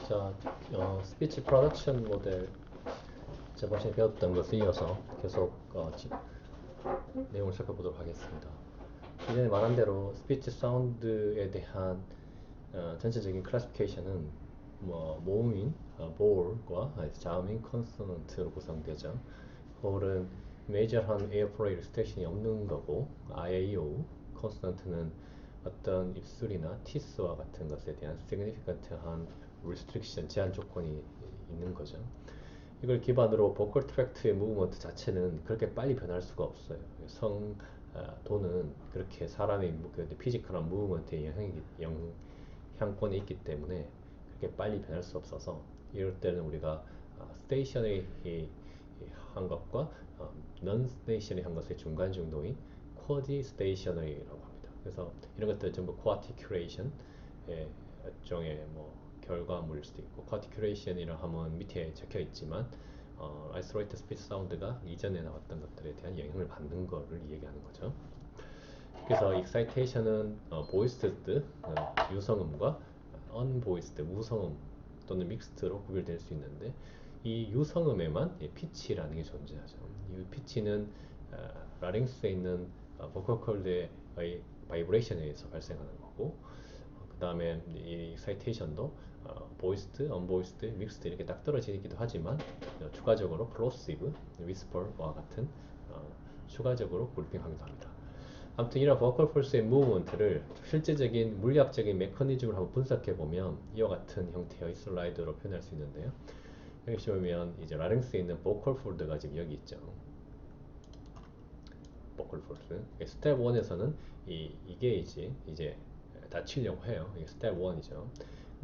자, 스피치 프로덕션 모델 저번 시간에 배웠던 것에 이어서 계속 내용을 살펴보도록 하겠습니다. 이전에 말한 대로 스피치 사운드에 대한 전체적인 클래시피케이션은 모음인 볼과 자음인 컨소넌트로 구성되죠. 볼은 메이저한 에어플레이 리스트렉션이 없는 거고, IAO 컨소넌트는 어떤 입술이나 티스와 같은 것에 대한 significant한 restriction, 제한 조건이 있는 거죠. 이걸 기반으로 보컬 트랙트의 무브먼트 자체는 그렇게 빨리 변할 수가 없어요. 도는 그렇게 사람의 피지컬한 무브먼트의 영향권이 있기 때문에 그렇게 빨리 변할 수 없어서, 이럴 때는 우리가 스테이셔너리 한 것과 넌 스테이셔너리 한 것의 중간 정도인 쿼지 스테이셔너리라고 합니다. 그래서 이런 것들 전부 코아티큘레이션의 일종의 결과물일 수도 있고, 코아티큘레이션이라 하면 밑에 적혀 있지만 아이솔레이트 스피치 사운드가 이전에 나왔던 것들에 대한 영향을 받는 거를 얘기하는 거죠. 그래서 익사이테이션은 보이스드 유성음과 언보이스드 무성음 또는 믹스트로 구별될 수 있는데, 이 유성음에만 피치라는 게 존재하죠. 이 피치는 라링스에 있는 보컬 콜드의 바이브레이션에 의해서 발생하는 거고, 그 다음에 이 익사이테이션도 보이스드, 언보이스드, 믹스드 이렇게 딱 떨어지기도 하지만 추가적으로 플로시브, 위스퍼와 같은 추가적으로 그룹핑하기도 합니다. 아무튼 이런 보컬 폴스의 무브먼트를 실제적인 물리학적인 메커니즘을 한번 분석해 보면 이와 같은 형태의 슬라이드로 표현할 수 있는데요. 여기 보면 이제 라링스에 있는 보컬 폴드가 지금 여기 있죠. 보컬 폴드. 스텝 1에서는 이게 이제 닫히려고 해요. 이게 스텝 1이죠.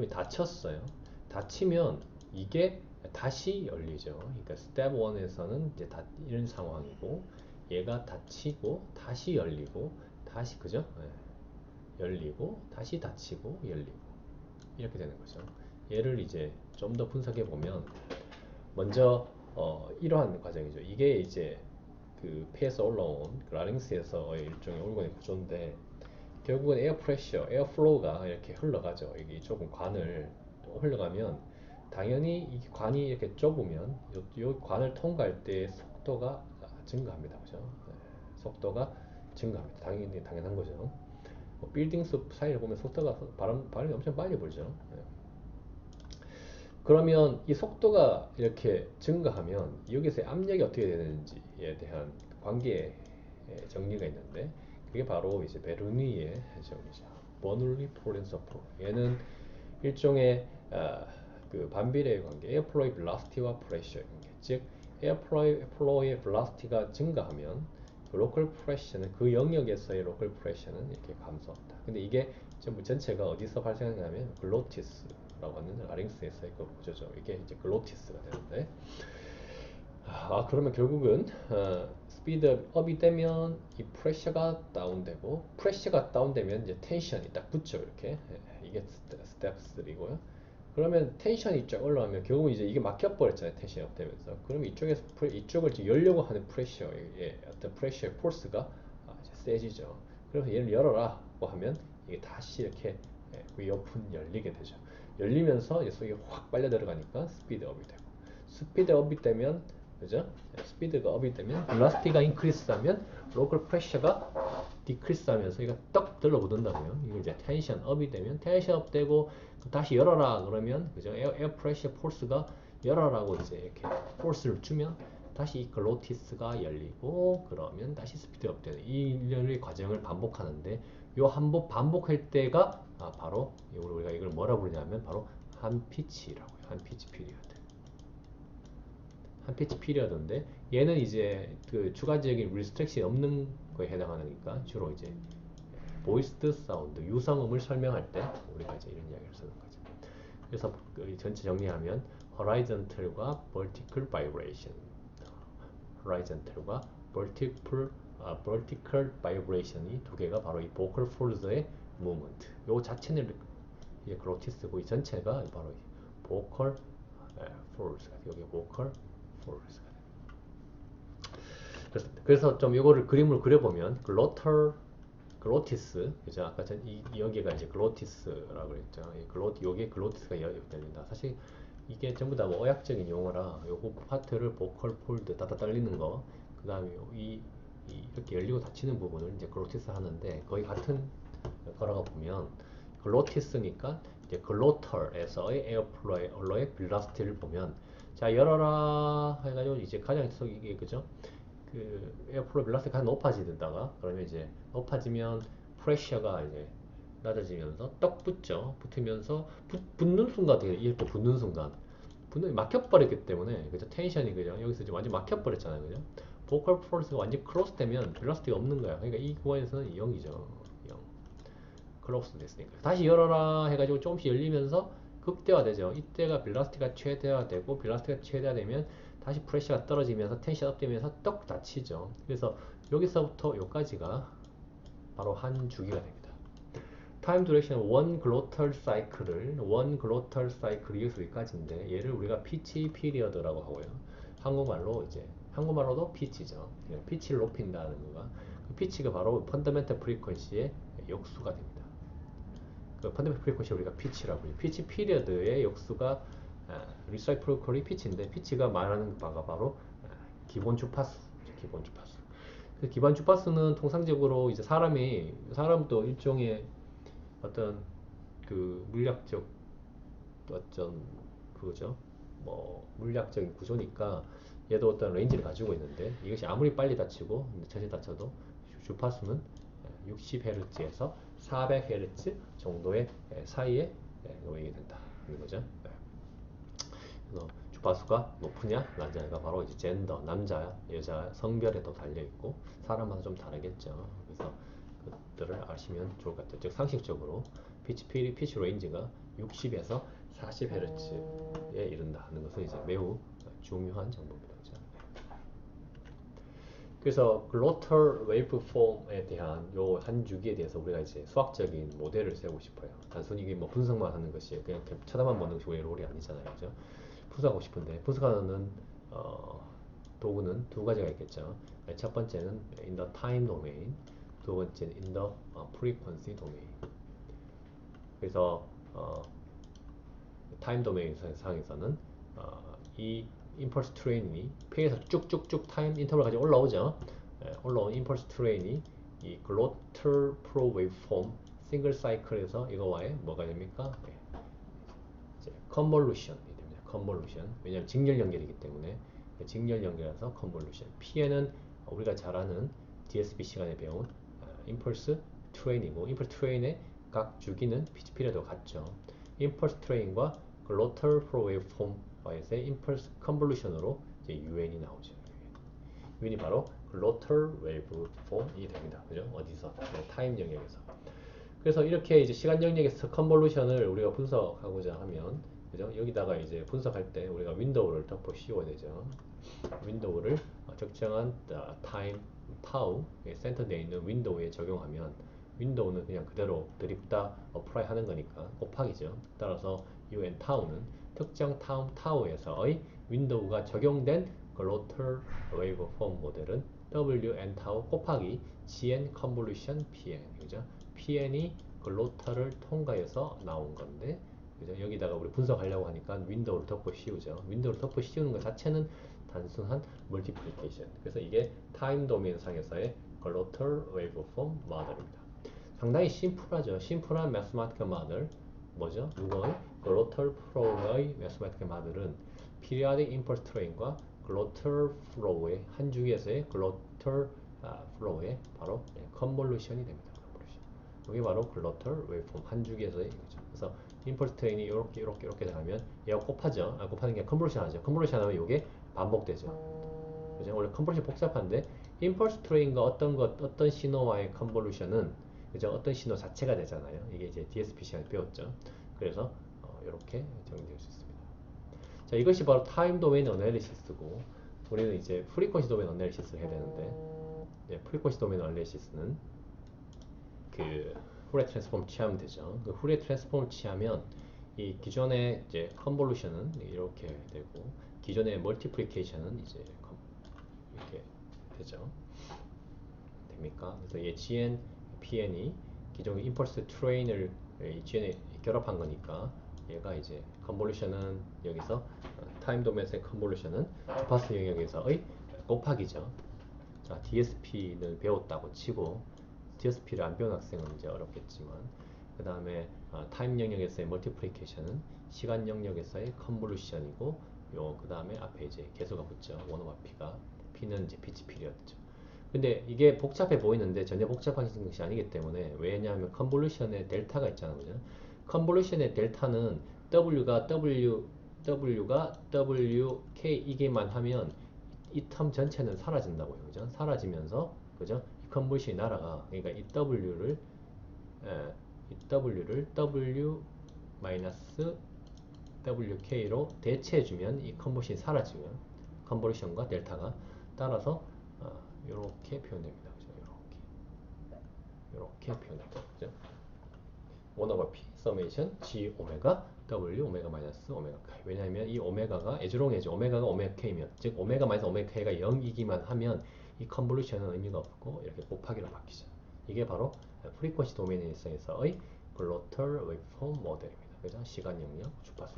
닫혔어요. 닫히면 이게 다시 열리죠. 그러니까 스텝 1에서는 이제 이런 상황이고, 얘가 닫히고 다시 열리고 다시, 그죠? 열리고 다시 닫히고 열리고 이렇게 되는 거죠. 얘를 이제 좀 더 분석해 보면, 먼저 이러한 과정이죠. 이게 이제 그 폐에서 올라온 라링스에서의 일종의 올건의 구조인데, 결국은 에어 프레셔, 에어 플로우가 이렇게 흘러가죠. 이게 좁은 관을 흘러가면 당연히 이 관이 이렇게 좁으면 이 관을 통과할 때 속도가 증가합니다. 그죠? 네, 속도가 증가합니다. 당연한 거죠. 빌딩 숲 사이를 보면 속도가 바람이 엄청 빨리 불죠. 네. 그러면 이 속도가 이렇게 증가하면 여기서 압력이 어떻게 되는지에 대한 관계 정리가 있는데, 그게 바로 이제 베르니의 정리죠. 버눌리 프린서플. 얘는 일종의 그 반비례의 관계, 에어플로이 velocity와 프레셔의 관계. 즉 에어플로이의 velocity가 증가하면 그 로컬 프레셔는, 그 영역에서의 로컬 프레셔는 이렇게 감소한다. 근데 이게 전부 전체가 어디서 발생하냐면 글로티스라고 하는 라링스에서의 그 구조죠. 이게 이제 글로티스가 되는데, 그러면 결국은 스피드 업이 되면 이 프레셔가 다운되고, 프레셔가 다운되면 이제 텐션이 딱 붙죠. 이렇게. 이게 스텝 3고요. 그러면 텐션이 쫙 올라가면 결국 이제 이게 막혀버렸잖아요. 텐션이 업되면서. 그러면 이쪽에서 이쪽을 지금 열려고 하는 프레셔의 어떤 프레셔의 포스가 이제 세지죠. 그래서 얘를 열어라고 하면 이게 다시 이렇게 위오픈 열리게 되죠. 열리면서 이제 속이 확 빨려 들어가니까 스피드업이 되고, 스피드업이 되면, 그죠? 스피드가 업이 되면 velocity가 인크리스하면 로컬 프레셔가 디크리스하면서 이거 떡 들러붙는다고요. 이거 이제 텐션 업이 되면 텐션 업 되고, 다시 열어라 그러면, 그죠? 에어 프레셔 포스가 열어라고 이제 이렇게 포스를 주면 다시 이 글로티스가 열리고, 그러면 다시 스피드업 되는 이 일련의 과정을 반복하는데, 요 반복할 때가 바로 우리가 이걸 뭐라고 부르냐면 바로 한 피치라고요. 한 피치 피리어드. 한 피치 피리어드인데, 얘는 이제 그 추가적인 리스트렉션이 없는 거에 해당하니까 주로 이제 보이스드 사운드, 유성음을 설명할 때 우리가 이제 이런 이야기를 쓰는 거죠. 그래서 전체 정리하면 horizontal과 vertical vibration, horizontal과 vertical vibration이 두 개가 바로 이 vocal folds의 movement. 요 자체는 이제 글로티스고, 이 전체가 바로 vocal folds가, 여기 vocal folds가. 그래서 좀 이거를 그림으로 그려보면 글로털 글로티스, 그죠? 아까 여기가 이제 글로티스라고 그랬죠. 요게 글로티스가 여기 들린다. 사실 이게 전부 다 뭐 의학적인 용어라 요거 파트를 보컬 폴드 따다 떨리는 거, 그 다음에 이렇게 열리고 닫히는 부분을 이제 글로티스 하는데 거의 같은 거라고 보면 글로티스니까 이제 글로털에서의 에어플로의 빌라스티를 보면 자 열어라 해가지고 이제 가장 이게 그죠? 그 에어플로 밸런스가 가장 높아지다가 그러면 이제 높아지면 프레셔가 이제 낮아지면서 떡 붙죠. 붙으면서 붙는 순간 되게 이렇게 붙는 순간 막혀버렸기 때문에 그죠? 텐션이 그죠? 여기서 이제 완전 막혀버렸잖아요. 그죠? 보컬 프로스가 완전 클로스 되면 벨라스티가 없는 거야. 그러니까 이 구간에서는 0이죠. 0. 클로스 됐으니까. 다시 열어라 해가지고 조금씩 열리면서 극대화되죠. 이때가 벨라스티가 최대화되고 벨라스티가 최대화되면 다시 프레셔가 떨어지면서 텐션 업되면서 떡 닫히죠. 그래서 여기서부터 여기까지가 바로 한 주기가 됩니다. 타임 듀레이션 원 글로털 사이클을 원 글로털 사이클이 여기까지인데 얘를 우리가 피치 피리어드라고 하고요. 한국말로도 피치죠. 피치를 높인다는 거가 그 피치가 바로 펀더멘털 프리퀀시의 역수가 됩니다. 그 펀더멘털 프리퀀시 우리가 피치라고 해요. 피치 피리어드의 역수가 리사이클 피치인데 피치가 말하는 바가 바로 기본 주파수, 기본 주파수. 그 기본 주파수는 통상적으로 이제 사람도 일종의 어떤 그 물리학적 어떤 그거죠. 뭐 물리학적인 구조니까 얘도 어떤 레인지를 가지고 있는데 이것이 아무리 빨리 닫히고 천천히 닫혀도 주파수는 60Hz에서 400Hz 정도의 사이에 놓이게 된다. 는 거죠. 그래서 주파수가 높으냐 낮냐가 바로 이제 젠더, 남자, 여자 성별에도 달려 있고 사람마다 좀 다르겠죠. 그래서 그것들을 아시면 좋을 것 같아요. 즉 상식적으로 피치 레인지가 60에서 40Hz에 이른다는 것은 이제 매우 중요한 정보입니다. 그렇죠? 그래서 글로털 웨이브폼에 대한 요 한 주기에 대해서 우리가 이제 수학적인 모델을 세우고 싶어요. 단순히 이게 뭐 분석만 하는 것이 그냥 쳐다만 보는 것이 왜 롤이 아니잖아요. 그죠? 분석하고 싶은데 분석하는 도구는 두 가지가 있겠죠. 첫 번째는 in the time domain, 두 번째는 in the frequency domain. 그래서 타임 도메인 상에서는 이 임펄스 트레인이 폐에서 쭉쭉쭉 타임 인터벌 가지고 올라오죠. 올라온 임펄스 트레인이 이 글로털 프로 웨이브폼 싱글 사이클에서 이거와의 뭐가 됩니까? 컨볼루션이 됩니다. 컨볼루션. 왜냐하면 직렬 연결이기 때문에 직렬 연결해서 컨볼루션. P에는 우리가 잘 아는 DSP 시간에 배운 임펄스 트레인이고 임펄스 트레인의 각 주기는 피치 피리어드가 같죠. 임펄스 트레인과 글로털 프로 웨이브폼과의 임펄스 컨볼루션으로 이제 UN이 나오죠. UN이 바로 글로털 웨이브폼이 됩니다. 그죠? 어디서? 타임 영역에서. 그래서 이렇게 이제 시간 영역에서 컨볼루션을 우리가 분석하고자 하면, 그죠? 여기다가 이제 분석할 때 우리가 윈도우를 덮어 씌워야 되죠. 윈도우를 적정한 타임 타우 센터되어 있는 윈도우에 적용하면 윈도우는 그냥 그대로 드립다 어플라이 하는 거니까 곱하기죠. 따라서 UN 타우는 특정 타우에서의 윈도우가 적용된 글로털 웨이브폼 모델은 WN 타우 곱하기 GN 컨볼루션 PN, 그죠? PN이 글로털을 통과해서 나온 건데, 그죠? 여기다가 우리 분석하려고 하니까 윈도우를 덮어 씌우죠. 윈도우를 덮어 씌우는 것 자체는 단순한 멀티플리케이션. 그래서 이게 타임 도메인 상에서의 글로털 웨이브폼 모델입니다. 상당히 심플하죠. 심플한 매스마티컬 모델. 뭐죠? 이거의 글로털 프로의 매스마티컬 모델은 피리아딕 임펄스 트레인과 글로털 플로우의 한 주기에서의 글로털 플로우의 바로 컨볼루션이 됩니다. 컨볼루션. 이게 바로 글로털 웨이브폼 한 주기에서의 이거죠. 그래서 임펄스 트레인이 이렇게 가면 얘가 곱하죠. 곱하는 게 컨볼루션 하죠. 컨볼루션 하면 이게 반복되죠. 그죠? 원래 컨볼루션 복잡한데 임펄스 트레인과 어떤 신호와의 컨볼루션은 그죠? 어떤 신호 자체가 되잖아요. 이게 이제 DSP 시간에 배웠죠. 그래서 이렇게 정리될 수 있습니다. 자, 이것이 바로 타임 도메인 어널리시스고 우리는 이제 프리퀀시 도메인 어널리시스를 해야 되는데 프리퀀시 도메인 어널리시스는 그 후레 트랜스폼 취하면 되죠. 그 후레 트랜스폼을 취하면 이 기존의 이제 컨볼루션은 이렇게 되고 기존의 멀티플리케이션은 이제 이렇게 되죠. 됩니까? 그래서 얘 GN PN이 기존의 임펄스 트레인을 GN에 결합한 거니까 얘가 이제 컨볼루션은 여기서 타임 도메인의 컨볼루션은 주파수 영역에서의 곱하기죠. 자, DSP는 배웠다고 치고 DSP를 안 배운 학생은 이제 어렵겠지만 그 다음에 타임 영역에서의 멀티플리케이션은 시간 영역에서의 컨볼루션이고 요 그 다음에 앞에 이제 개수가 붙죠. 1 over P가 P는 이제 피치 피리어드죠. 근데 이게 복잡해 보이는데 전혀 복잡한 것이 아니기 때문에 왜냐하면 컨볼루션의 델타가 있잖아요. 그죠? 컨볼루션의 델타는 W가 WK 이게만 하면 이 텀 전체는 사라진다고요. 그죠? 사라지면서 그죠? 이 컨볼루션이 날아가. 그러니까 이 W를 W 마이너스 WK로 대체해주면 이 컨볼루션이 사라지면 컨볼루션과 델타가 따라서 이렇게 표현됩니다. 그죠? 이렇게 표현됩니다. 그죠? 1 over P 서메이션 G 오메가 W 오메가 마이너스 오메가 K. 왜냐하면 이 오메가가 에즈롱에즈 오메가가 오메가 K면 즉 오메가 마이너스 오메가 K가 0이기만 하면 이 컨볼루션은 의미가 없고 이렇게 곱하기로 바뀌죠. 이게 바로 프리퀀시 도메인에서의 글로털 웨이브폼 모델입니다. 그죠? 시간 영역 주파수.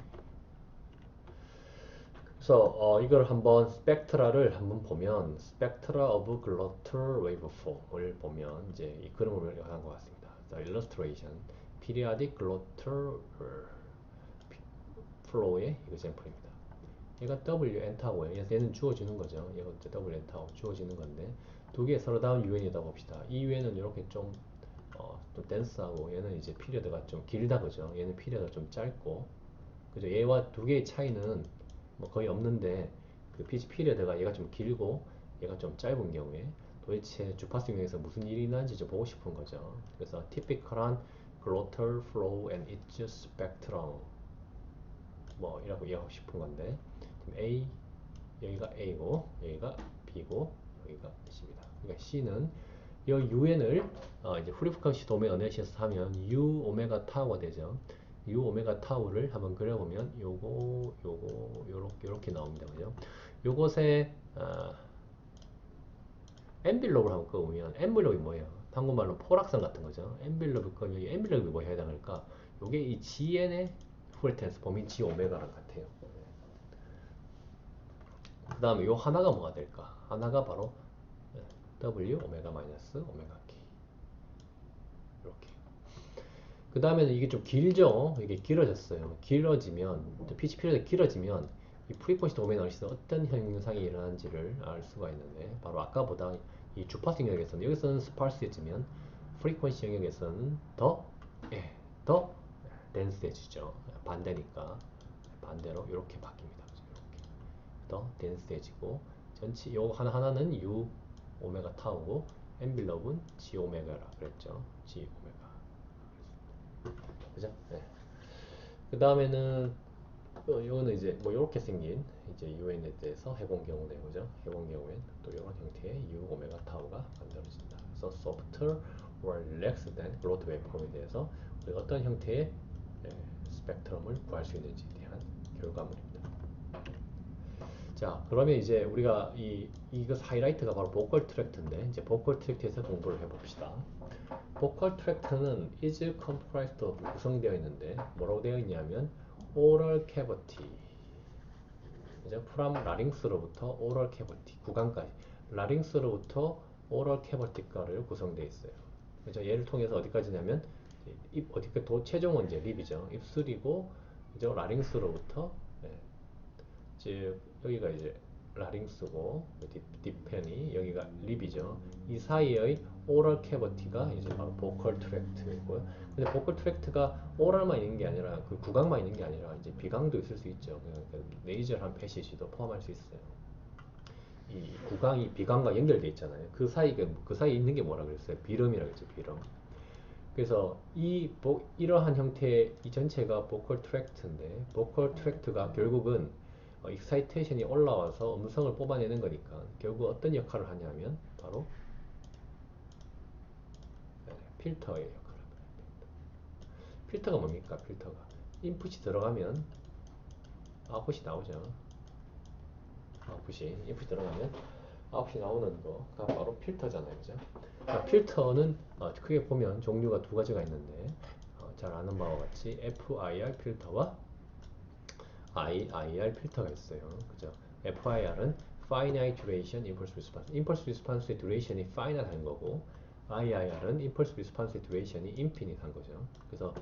그래서 이걸 한번 스펙트라를 한번 보면 스펙트라 오브 글로털 웨이브폼을 보면 이제 이 그림을 요약한 것 같습니다. illustration periodic glottal flow의 example입니다. 얘가 WN타고요. 얘는 주어지는 거죠. 얘가 WN타고 주어지는 건데 두 개 서로 다른 유엔이다 봅시다. 이 유엔은 이렇게 좀 댄스하고 얘는 이제 피리어드가 좀 길다 그죠. 얘는 피리어드가 좀 짧고 그죠. 얘와 두 개의 차이는 뭐 거의 없는데 그 피치 피리어드가 얘가 좀 길고 얘가 좀 짧은 경우에 도대체 주파수 영역에서 무슨 일이 일어나는지 좀 보고 싶은 거죠. 그래서 typical한 glottal flow and its spectrum 뭐 이라고 이해하고 싶은 건데 A 여기가 A고 여기가 B고 여기가 C입니다. 그러니까 C는 이 UN을 이제 프리퀀시 도메인 어널리시스 하면 U 오메가 타우가 되죠. U 오메가 타우를 한번 그려보면 요렇게 나옵니다. 그죠? 요것에 엔빌롭을 한번 그어보면 엔빌롭이 뭐예요? 한국말로 포락선 같은 거죠. 엔빌롭을 그으면 이 엔빌롭이 뭐에 해당할까? 요게 이 GN의 프리텐스 범인 G 오메가랑 같아요. 그 다음에 요 하나가 뭐가 될까? 하나가 바로 W 오메가 마이너스 오메가 K 이렇게. 그 다음에는 이게 좀 길죠? 이게 길어졌어요. 길어지면 피치 피리어드 길어지면 이 프리퀀시 도메인 어널리시스 어떤 현상이 일어나는지를 알 수가 있는데 바로 아까보다 이 주파수 영역에서는 여기서는 스파스해지면 프리퀀시 영역에서는 더 덴스해지죠. 반대니까 반대로 이렇게 바뀝니다. 이렇게 더 덴스해지고 전체 요 하나는 U 오메가 타우고 엔빌럽은 G 오메가라 그랬죠. G 오메가. 그죠? 네. 그 다음에는 이거는 이제 뭐 이렇게 생긴 이제 UN에 대해서 해본 경우네 그죠? 해본 경우엔 또 이런 형태의 U 오메가 타우가 만들어진다. 그래서 softer or less than growth waveform에 대해서 우리가 어떤 형태의 스펙트럼을 구할 수 있는지에 대한 결과물입니다. 자, 그러면 이제 우리가 이거 하이라이트가 바로 보컬 트랙트인데 이제 보컬 트랙트에서 공부를 해봅시다. 보컬 트랙트는 is comprised of 구성되어 있는데 뭐라고 되어 있냐면 oral cavity 그죠? from larynx로부터 oral cavity 구강까지 larynx로부터 oral cavity까지를 구성되어 있어요. 그죠? 얘를 통해서 어디까지냐면 어디까 최종은 이제 립이죠. 입술이고 그죠? larynx로부터 즉 여기가 이제 라링스고 뒷편이 여기가 립이죠. 이 사이의 오럴 캐버티가 이제 바로 보컬 트랙트이고요. 근데 보컬 트랙트가 오럴만 있는 게 아니라 그 구강만 있는 게 아니라 이제 비강도 있을 수 있죠. 네이저한 패시지도 포함할 수 있어요. 이 구강이 비강과 연결돼 있잖아요. 그 사이에 있는 게 뭐라 그랬어요? 비름이라고 했죠. 비름. 그래서 이러한 형태의 이 전체가 보컬 트랙트인데 보컬 트랙트가 결국은 익사이테이션이 올라와서 음성을 뽑아내는 거니까 결국 어떤 역할을 하냐면 바로 필터의 역할을 합니다. 필터가 뭡니까? 필터가 인풋이 들어가면 아웃풋이 나오죠. 인풋이 들어가면 아웃풋이 나오는 거가 바로 필터잖아요. 그죠? 필터는 크게 보면 종류가 두 가지가 있는데 잘 아는 바와 같이 FIR 필터와 IIR 필터가 있어요. 그죠? FIR은 Finite Duration Impulse Response. Impulse Response의 duration이 finite한 거고, IIR은 Impulse Response의 duration이 infinite한 거죠. 그래서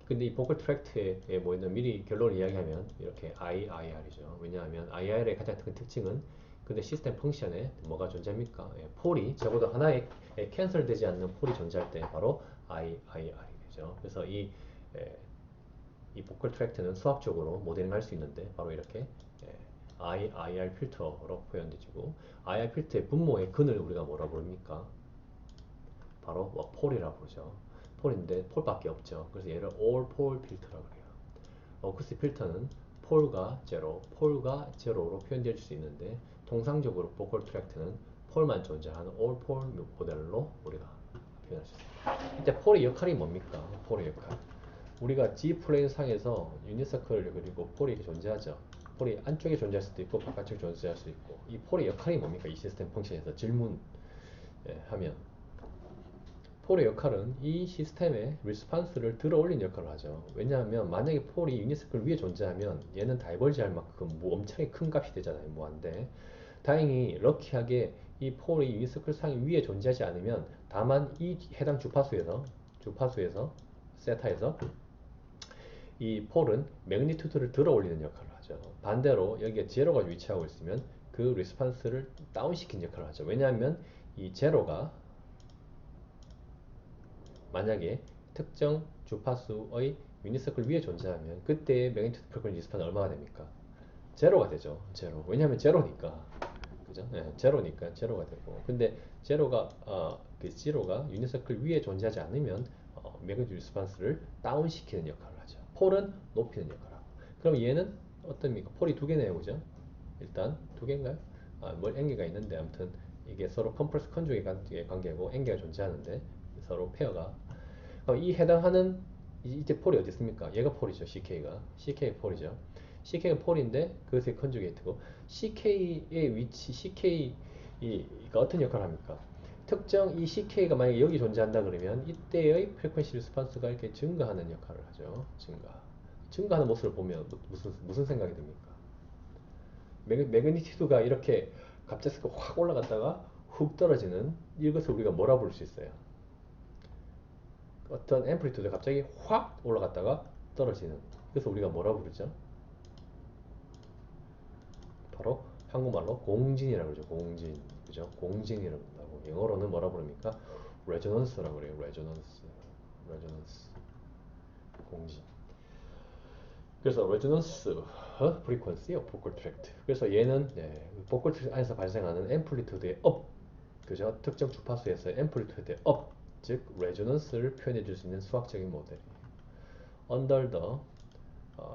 근데 이 보컬 트랙트에 뭐 있는 미리 결론을 이야기하면 이렇게 IIR이죠. 왜냐하면 IIR의 가장 큰 특징은 근데 시스템 펑션에 뭐가 존재합니까? 폴이 적어도 하나의 캔슬 되지 않는 폴이 존재할 때 바로 IIR이 되죠. 그래서 이 보컬 트랙트는 수학적으로 모델링 할 수 있는데 바로 이렇게 IIR 필터로 표현되지고 IIR 필터의 분모의 근을 우리가 뭐라 부릅니까? 바로 폴이라고 부르죠. 폴인데 폴밖에 없죠. 그래서 얘를 all pole 필터라고 해요. 어쿠스틱 필터는 폴과 제로로 표현될 수 있는데 통상적으로 보컬 트랙트는 폴만 존재하는 all pole 모델로 우리가 표현할 수 있습니다. 이때 폴의 역할이 뭡니까? 폴의 역할. 우리가 G 플레인 상에서 유니서클 그리고 폴이 이렇게 존재하죠. 폴이 안쪽에 존재할 수도 있고 바깥쪽에 존재할 수도 있고 이 폴의 역할이 뭡니까? 이 시스템 펑션에서 질문하면 폴의 역할은 이 시스템의 리스판스를 들어 올리는 역할을 하죠. 왜냐하면 만약에 폴이 유니서클 위에 존재하면 얘는 다이버지할 만큼 뭐 엄청나게 큰 값이 되잖아요. 무한대. 다행히 럭키하게 이 폴이 유니서클 상위 위에 존재하지 않으면 다만 이 해당 주파수에서 세타에서 이 폴은 매그니튜드를 들어 올리는 역할을 하죠. 반대로 여기가 제로가 위치하고 있으면 그 리스판스를 다운시키는 역할을 하죠. 왜냐하면 이 제로가 만약에 특정 주파수의 유니서클 위에 존재하면 그때의 매그니튜드 프리퀀시 리스판은 얼마가 됩니까? 제로가 되죠. 제로. 왜냐하면 제로니까. 그죠? 네, 제로니까 제로가 되고. 근데 제로가 유니서클 위에 존재하지 않으면 매그니튜드 리스판스를 다운시키는 역할을 하죠. 폴은 높이는 역할을 하고. 그럼 얘는 어떻습니까? 폴이 두 개네요. 그죠? 일단 두 개인가요? 뭘 n개가 있는데 아무튼 이게 서로 컴프레스 컨주게 관계고 n개가 존재하는데 서로 페어가 이 해당하는 이때 폴이 어디 있습니까? 얘가 폴이죠. CK 폴이죠. CK가 폴인데 그것의 컨주게이트고 CK의 위치 CK가 어떤 역할을 합니까? 특정 이 CK가 만약에 여기 존재한다 그러면 이때의 프리퀀시 리스판스가 이렇게 증가하는 역할을 하죠. 증가하는 모습을 보면 무슨 생각이 듭니까? 매그니튜드가 이렇게 갑자기 확 올라갔다가 훅 떨어지는 이것을 우리가 뭐라 부를 수 있어요? 어떤 앰플리튜드가 갑자기 확 올라갔다가 떨어지는 그래서 우리가 뭐라 부르죠? 바로 한국말로 공진이라고 그러죠. 공진. 그죠? 공진이라고 한다고. 영어로는 뭐라 부릅니까? 레조넌스라고 그래요. 레조넌스. 공진. 그래서 레조넌스 프리퀀시 보컬 트랙트. 그래서 얘는 보컬 트랙트 안에서 발생하는 앰플리튜드의 업. 그죠? 특정 주파수에서의 앰플리튜드의 업. 즉 레조넌스를 표현해 줄 수 있는 수학적인 모델이에요. Under the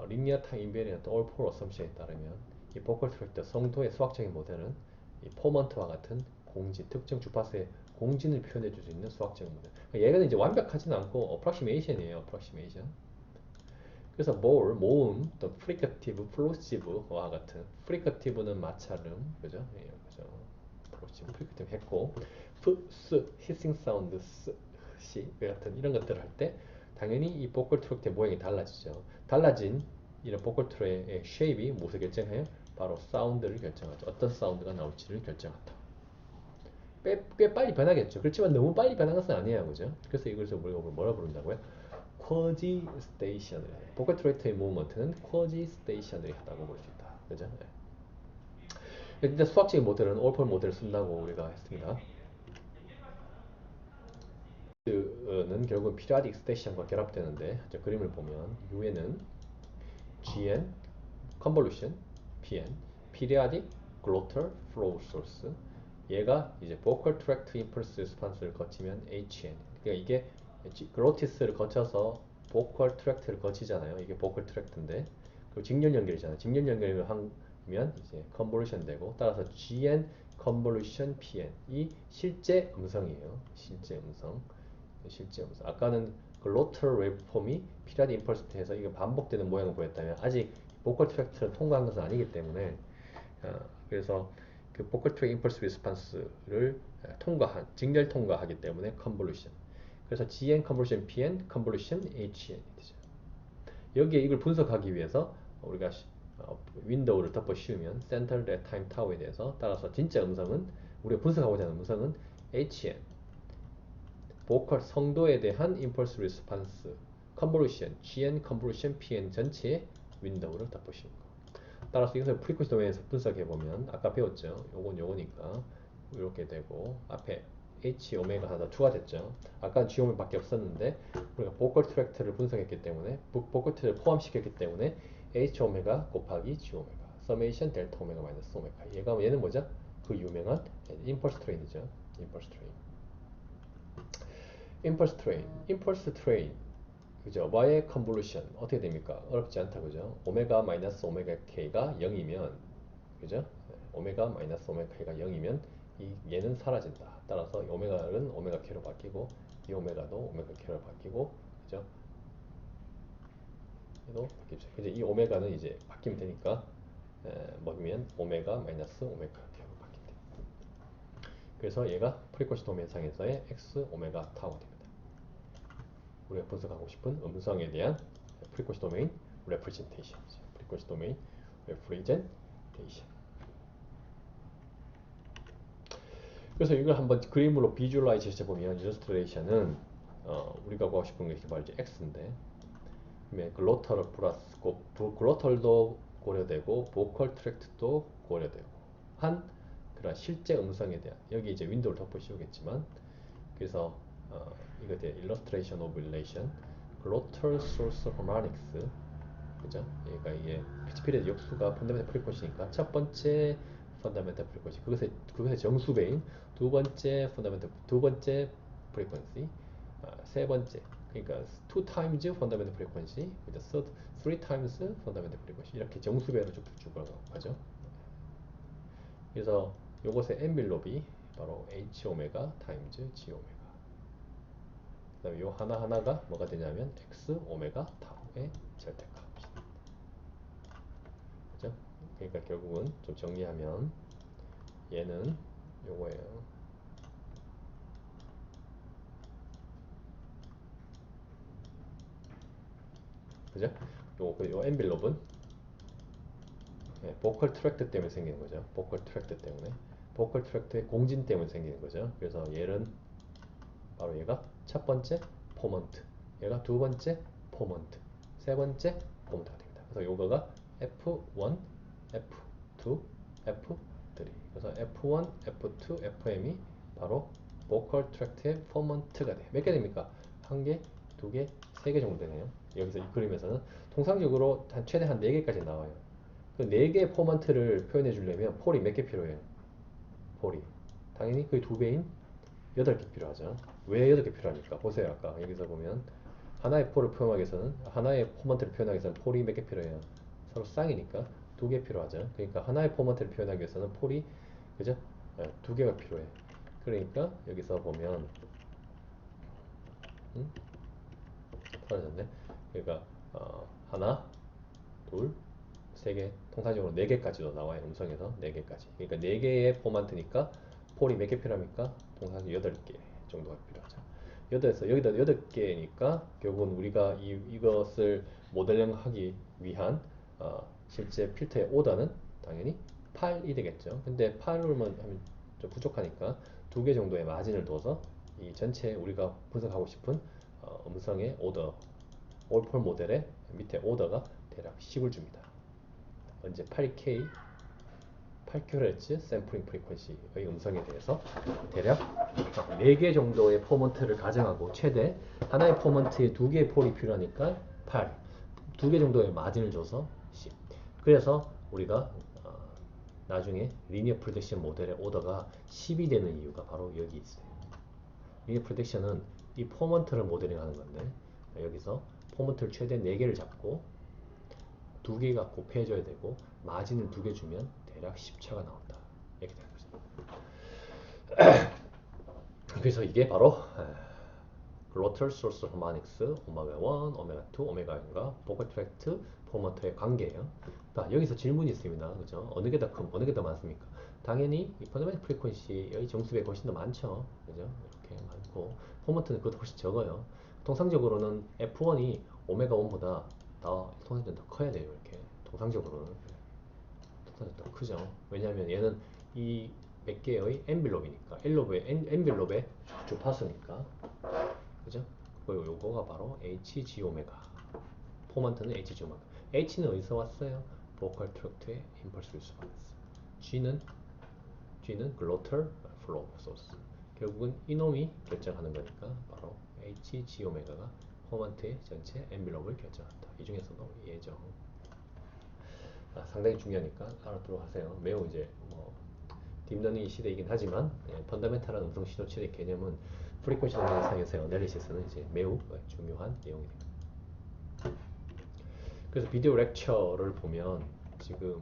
linear time invariant all pole assumption에 따르면 이 보컬 트랙터 성도의 수학적인 모델은 이 포먼트와 같은 공진, 특정 주파수의 공진을 표현해 줄 수 있는 수학적인 모델. 그러니까 얘는 이제 완벽하지는 않고 approximation이에요. approximation. 그래서 모음, 또 프리커티브, 플로시브와 같은 프리커티브는 마찰음, 그죠? 그죠? 플로시브, 프리커티브 했고 히싱 사운드, 시 같은 이런 것들을 할 때 당연히 이 보컬 트랙트의 모양이 달라지죠. 달라진 이런 보컬 트랙의 쉐입이 무엇을 결정해요? 바로 사운드를 결정하죠. 어떤 사운드가 나올지를 결정한다. 꽤 빨리 변하겠죠. 그렇지만 너무 빨리 변한 것은 아니에요. 그죠? 그래서 이걸 우리가 뭐라 부른다고요? 쿼지 스테이셔너리. 보컬 트랙트의 무브먼트는 쿼지 스테이셔너리 하다고 볼 수 있다. 그죠? 네. 일단 수학적인 모델은 올폴 모델을 쓴다고 우리가 했습니다. 는 결국 피리아딕 스테이션과 결합되는데 그림을 보면 U에는 GN, 컨볼루션, PN, 피리아딕 글로털 플로우 소스 얘가 이제 보컬 트랙트 임펄스 리스판스를 거치면 HN 그러니까 이게 글로티스를 거쳐서 보컬 트랙트를 거치잖아요. 이게 보컬 트랙트인데 그리고 직렬 연결이잖아요. 직렬 연결을 하면 이제 컨볼루션 되고 따라서 GN 컨볼루션 PN 이 실제 음성이에요. 실제 음성. 아까는 글로털 웨이브폼이 피라디 임펄스트에서 이게 반복되는 모양을 보였다면 아직 보컬 트랙트를 통과한 것은 아니기 때문에 그래서 그 보컬 트랙 임펄스 리스판스를 직렬 통과하기 때문에 convolution. 그래서 GN convolution PN convolution HN이 되죠. 여기에 이걸 분석하기 위해서 우리가 윈도우를 덮어 씌우면 Centered at Time Tau에 대해서 따라서 진짜 음성은 우리가 분석하고자 하는 음성은 HN 보컬 성도에 대한 impulse response convolution GN convolution PN 전체의 윈도우를 덮어 씌운 거. 따라서 이것을 프리퀀시 도메인에서 분석해 보면 아까 배웠죠. 요건 요거니까 이렇게 되고 앞에 H 오메가 하나 추가됐죠. 아까 G 오메가밖에 없었는데 우리가 보컬 트랙트를 분석했기 때문에 보컬 트랙트를 포함시켰기 때문에 H 오메가 곱하기 G 오메가 서메이션 델타 오메가 마이너스 오메가 얘는 뭐죠? 그 유명한 임펄스 트레인이죠. 임펄스 트레인. 임펄스 트레인 그죠? Y의 컨볼루션 어떻게 됩니까? 어렵지 않다 그죠? 오메가 마이너스 오메가 K가 0이면 그죠? 오메가 마이너스 오메가 K가 0이면 얘는 사라진다. 따라서 오메가는 오메가 K로 바뀌고 이 오메가도 오메가 K로 바뀌고 그죠? 얘도 바뀌죠. 이제 이 오메가는 이제 바뀌면 되니까 뭐면 오메가 마이너스 오메가 K로 바뀐다. 그래서 얘가 프리퀀시 도메인 상에서의 X 오메가 타워 됩니다. 우리가 분석하고 싶은 음성에 대한 프리퀀시 도메인 레프레젠테이션. 프리퀀시 도메인 레프레젠테이션. 그래서 이걸 한번 그림으로 비주얼라이즈 해보면 일러스트레이션은 우리가 하고 싶은 것이 바로 이제 X인데 글로털 플러스 글로털도 고려되고 보컬 트랙트도 고려되고 한 그런 실제 음성에 대한 여기 이제 윈도우를 덮어 씌우겠지만 그래서 이거 돼 illustration of relation glottal source harmonics 그죠? 얘가 이게 피치 피리드 역수가 펀더멘탈 프리퀀시니까 첫 번째 펀더멘탈 프리퀀시 그것의 정수배인 두 번째 프리퀀시 세 번째 그러니까 2 times 펀더멘탈 프리퀀시 그죠? 3 times 펀더멘탈 프리퀀시 이렇게 정수배로 쭉 가죠. 그래서 요것의 엔빌롭이 바로 H 오메가 타임즈 G 오메가 그 다음에 요 하나하나가 뭐가 되냐면 X 오메가 타우의 절대값 그죠? 그러니까 결국은 좀 정리하면 얘는 요거예요. 그죠? 요 엔빌롭은 보컬 트랙트 때문에 생기는 거죠. 보컬 트랙트 때문에 보컬 트랙트의 공진 때문에 생기는 거죠. 그래서 얘는 바로 얘가 첫 번째 포먼트, 얘가 두 번째 포먼트, 세 번째 포먼트가 됩니다. 그래서 요거가 F1, F2, F3. 그래서 F1, F2, FM이 바로 보컬 트랙트의 포먼트가 돼. 몇 개 됩니까? 한 개, 두 개, 세 개 정도 되네요. 여기서 이 그림에서는 통상적으로 최대 한 4개까지 나와요. 그 4개의 포먼트를 표현해 주려면 폴이 몇 개 필요해요? 폴이 당연히 그 2배인 8개 필요하죠. 왜 8개 필요합니까? 보세요. 아까 여기서 보면 하나의 폴을 표현하기 위해서는 하나의 포먼트를 표현하기 위해서는 폴이 몇 개 필요해요? 서로 쌍이니까 2개 필요하죠. 그러니까 하나의 포먼트를 표현하기 위해서는 폴이 그죠? 2개가 필요해. 그러니까 여기서 보면 사라졌네. 그러니까 하나, 둘, 세 개, 통상적으로 4개까지도 나와요. 음성에서 4개까지. 그러니까 4개의 포먼트니까 폴이 몇 개 필요합니까? 통상적으로 8개 정도가 필요하죠. 8에서 여기다 8개니까 결국은 우리가 이것을 모델링하기 위한 실제 필터의 오더는 당연히 8이 되겠죠. 근데 8을 하면 좀 부족하니까 2개 정도의 마진을 둬서 이 전체 우리가 분석하고 싶은 음성의 오더 올폴 모델의 밑에 오더가 대략 10을 줍니다. 언제 8K 8kHz 샘플링 프리퀀시의 음성에 대해서 대략 4개 정도의 포먼트를 가정하고 최대 하나의 포먼트에 2개의 폴이 필요하니까 8 2개 정도의 마진을 줘서 10 그래서 우리가 나중에 리니어 프로젝션 모델의 오더가 10이 되는 이유가 바로 여기 있어요. 리니어 프로젝션은 이 포먼트를 모델링 하는 건데 여기서 포먼트를 최대 4개를 잡고 2개가 곱해줘야 되고 마진을 2개 주면 대략 10차가 나온다. 이렇게 되는 거죠. 그래서 이게 바로 글로털 소스 하모닉스 오메가 1, 오메가 2, 오메가 N과 보컬 트랙트 포먼트의 관계예요. 여기서 질문이 있습니다. 그죠? 어느 게 더 어느 게 더 많습니까? 당연히 이 펀더멘탈 프리퀀시의 정수배가 훨씬 더 많죠. 그죠? 이렇게 많고 포먼트는 그것도 훨씬 적어요. 통상적으로는 F1이 오메가 1보다 더 통상적으로 더 커야 돼요. 이렇게 통상적으로는 더 크죠. 왜냐하면 얘는 이 몇 개의 엔빌롭이니까 엔빌롭의 주파수니까 그죠? 그리고 요거가 바로 HG 오메가 포먼트는 HG 오메가 H는 어디서 왔어요? 보컬 트랙트의 임펄스 리스폰스 G는 글로털 플로우 소스 결국은 이놈이 결정하는 거니까 바로 HG 오메가가 포먼트의 전체 엔빌롭을 결정한다. 이 중에서도 예정 상당히 중요하니까 알아두도록 하세요. 매우 이제 뭐 딥러닝 시대이긴 하지만 펀더멘탈한 음성 신호 처리 개념은 프리퀀시 동영상에서의 어널리시스는 이제 매우 중요한 내용이 됩니다. 그래서 비디오 렉처를 보면 지금